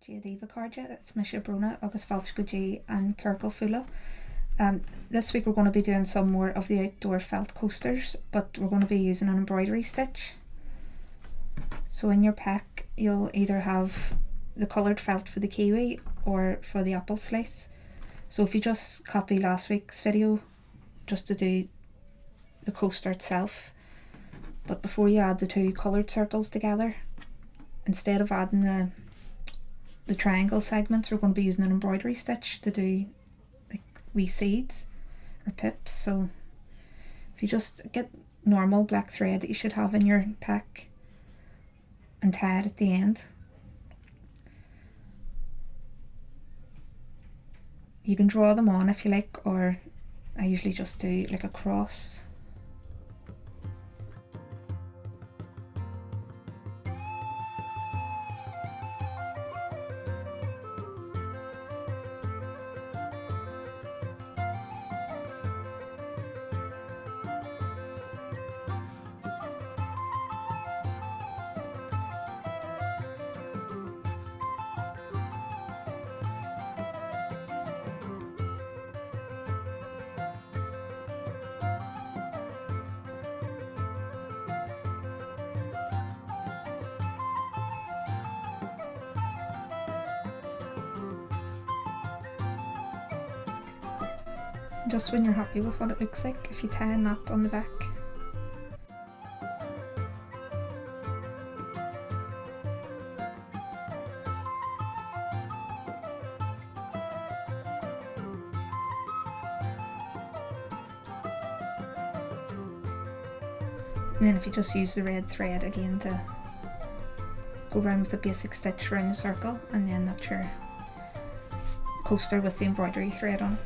Díomh cardja, it's me Brónagh agus Fuiseoige and Ciorcal fuála. This week we're going to be doing some more of the outdoor felt coasters, but we're going to be using an embroidery stitch. So in your pack you'll either have the coloured felt for the kiwi or for the apple slice. So if you just copy last week's video just to do the coaster itself, but before you add the two coloured circles together, instead of adding the triangle segments, we're going to be using an embroidery stitch to do like wee seeds or pips. So if you just get normal black thread that you should have in your pack and tie it at the end, you can draw them on if you like, or I usually just do like a cross. Just when you're happy with what it looks like, if you tie a knot on the back. And then if you just use the red thread again to go around with the basic stitch around the circle, and then that's your coaster with the embroidery thread on it.